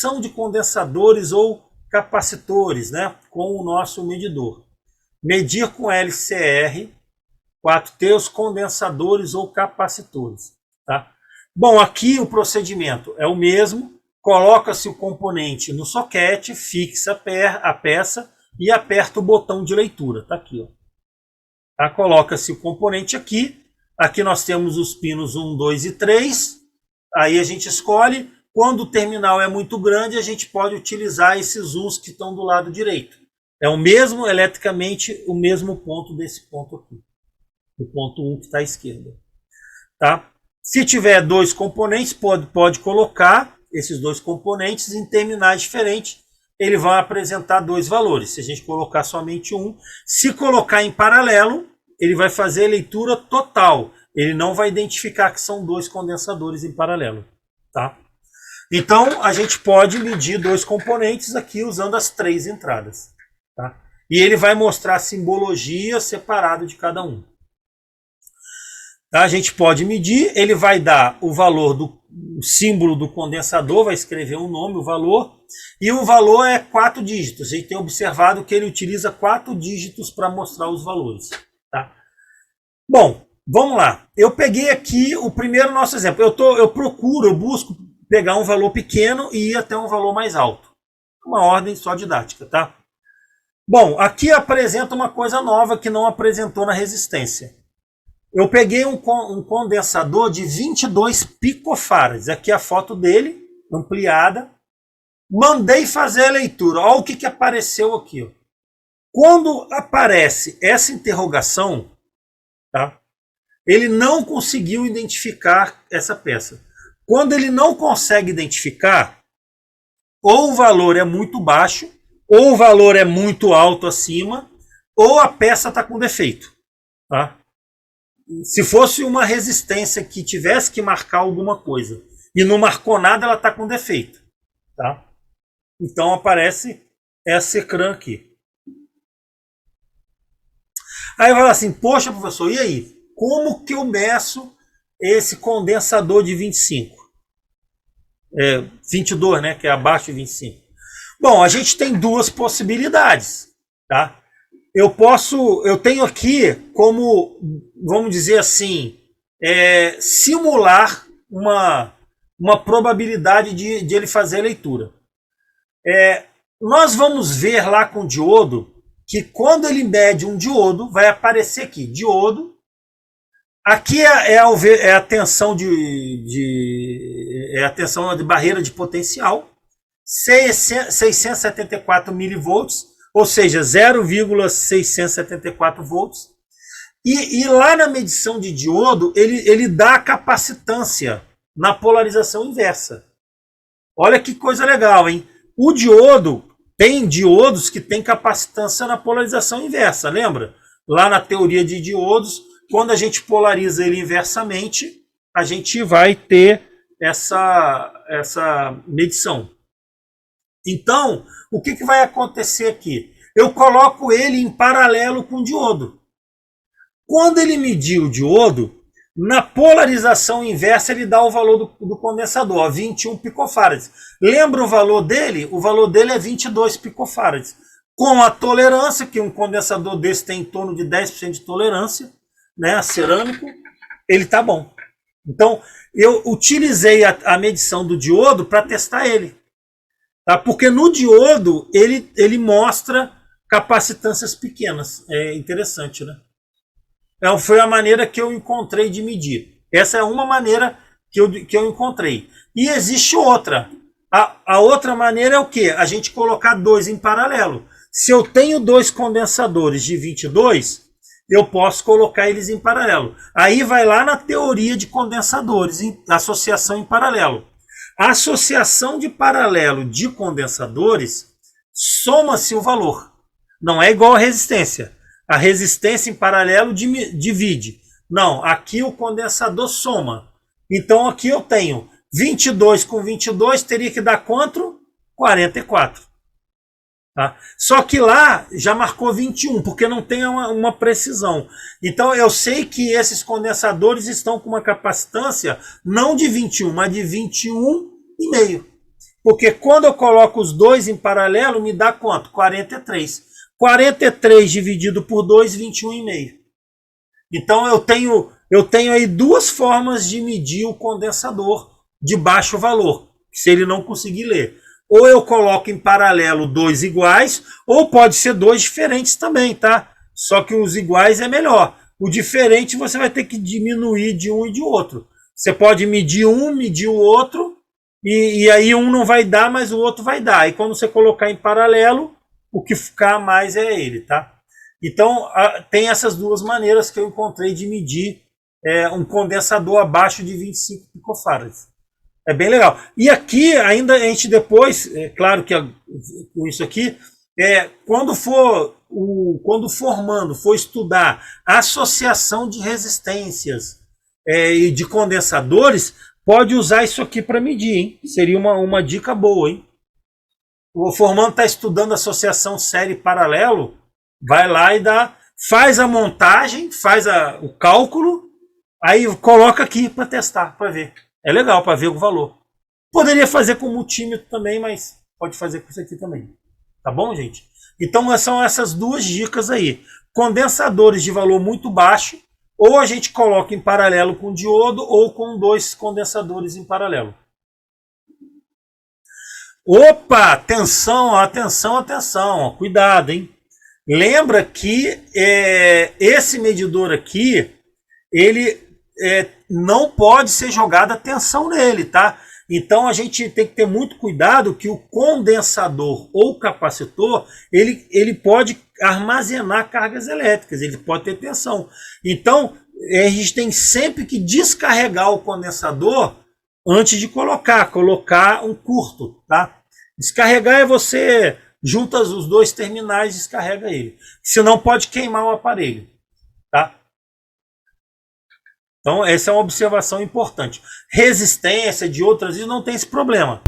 medição de condensadores ou capacitores, né, com o nosso medidor. Medir com LCR 4T os condensadores ou capacitores. Tá? Bom, aqui o procedimento é o mesmo. Coloca-se o componente no soquete, fixa a peça e aperta o botão de leitura. Tá aqui, ó. Tá? Coloca-se o componente aqui. Aqui nós temos os pinos 1, 2 e 3. Aí a gente escolhe. Quando o terminal é muito grande, a gente pode utilizar esses uns que estão do lado direito. É o mesmo, eletricamente, o mesmo ponto desse ponto aqui. O ponto 1 que está à esquerda. Tá? Se tiver dois componentes, pode colocar esses dois componentes em terminais diferentes. Ele vai apresentar dois valores. Se a gente colocar somente um, se colocar em paralelo, ele vai fazer a leitura total. Ele não vai identificar que são dois condensadores em paralelo. Tá? Então, a gente pode medir dois componentes aqui usando as três entradas. Tá? E ele vai mostrar a simbologia separada de cada um. Tá? A gente pode medir, ele vai dar o valor do símbolo do condensador, vai escrever o nome, o valor, e o valor é 4 dígitos. A gente tem observado que ele utiliza 4 dígitos para mostrar os valores. Tá? Bom, vamos lá. Eu peguei aqui o primeiro nosso exemplo. Eu busco pegar um valor pequeno e ir até um valor mais alto. Uma ordem só didática, tá? Bom, aqui apresenta uma coisa nova que não apresentou na resistência. Eu peguei um condensador de 22 picofarads. Aqui a foto dele, ampliada. Mandei fazer a leitura. Olha o que apareceu aqui. Ó. Quando aparece essa interrogação, tá? Ele não conseguiu identificar essa peça. Quando ele não consegue identificar, ou o valor é muito baixo, ou o valor é muito alto acima, ou a peça está com defeito. Tá? Se fosse uma resistência que tivesse que marcar alguma coisa e não marcou nada, ela está com defeito. Tá? Então aparece esse ecrã aqui. Aí vai falar assim, poxa professor, e aí? Como que eu meço esse condensador de 25? 22, né, que é abaixo de 25. Bom, a gente tem duas possibilidades, tá? Eu tenho aqui como, vamos dizer assim, simular uma probabilidade de ele fazer a leitura. Nós vamos ver lá com o diodo que quando ele mede um diodo, vai aparecer aqui, diodo. Aqui é a tensão a tensão de barreira de potencial, 674 milivolts, ou seja, 0,674 volts. E lá na medição de diodo, ele dá a capacitância na polarização inversa. Olha que coisa legal, hein? O diodo, tem diodos que tem capacitância na polarização inversa, lembra? Lá na teoria de diodos, quando a gente polariza ele inversamente, a gente vai ter essa medição. Então, o que vai acontecer aqui? Eu coloco ele em paralelo com o diodo. Quando ele medir o diodo, na polarização inversa ele dá o valor do condensador, ó, 21 picofarads. Lembra o valor dele? O valor dele é 22 picofarads. Com a tolerância, que um condensador desse tem em torno de 10% de tolerância, né, cerâmico, ele tá bom. Então, eu utilizei a medição do diodo para testar ele. Tá? Porque no diodo, ele mostra capacitâncias pequenas. É interessante, né? Foi a maneira que eu encontrei de medir. Essa é uma maneira que eu encontrei. E existe outra. A outra maneira é o quê? A gente colocar dois em paralelo. Se eu tenho dois condensadores de 22, eu posso colocar eles em paralelo. Aí vai lá na teoria de condensadores, associação em paralelo. A associação de paralelo de condensadores, soma-se o valor. Não é igual a resistência. A resistência em paralelo divide. Não, aqui o condensador soma. Então aqui eu tenho 22 com 22, teria que dar quanto? 44. Tá? Só que lá já marcou 21, porque não tem uma precisão. Então eu sei que esses condensadores estão com uma capacitância não de 21, mas de 21,5. Porque quando eu coloco os dois em paralelo, me dá quanto? 43. 43 dividido por 2, 21,5. Então eu tenho aí duas formas de medir o condensador de baixo valor, se ele não conseguir ler. Ou eu coloco em paralelo dois iguais, ou pode ser dois diferentes também, tá? Só que os iguais é melhor. O diferente você vai ter que diminuir de um e de outro. Você pode medir um, medir o outro, e aí um não vai dar, mas o outro vai dar. E quando você colocar em paralelo, o que ficar mais é ele, tá? Então, tem essas duas maneiras que eu encontrei de medir um condensador abaixo de 25 picofarads. É bem legal. E aqui, ainda a gente depois, claro que com isso aqui, quando formando, for estudar a associação de resistências e de condensadores, pode usar isso aqui para medir, hein? Seria uma dica boa, hein? O formando está estudando associação série paralelo, vai lá e faz a montagem, faz o cálculo, aí coloca aqui para testar, para ver. É legal para ver o valor. Poderia fazer com multímetro também, mas pode fazer com isso aqui também. Tá bom, gente? Então são essas duas dicas aí. Condensadores de valor muito baixo, ou a gente coloca em paralelo com diodo, ou com dois condensadores em paralelo. Opa, atenção, atenção, atenção, cuidado, hein? Lembra que esse medidor aqui, ele não pode ser jogada tensão nele, tá? Então a gente tem que ter muito cuidado que o condensador ou capacitor, ele pode armazenar cargas elétricas, ele pode ter tensão. Então a gente tem sempre que descarregar o condensador antes de colocar um curto, tá? Descarregar é você junta os dois terminais e descarrega ele. Senão pode queimar o aparelho, tá? Então essa é uma observação importante. Resistência de outras não tem esse problema.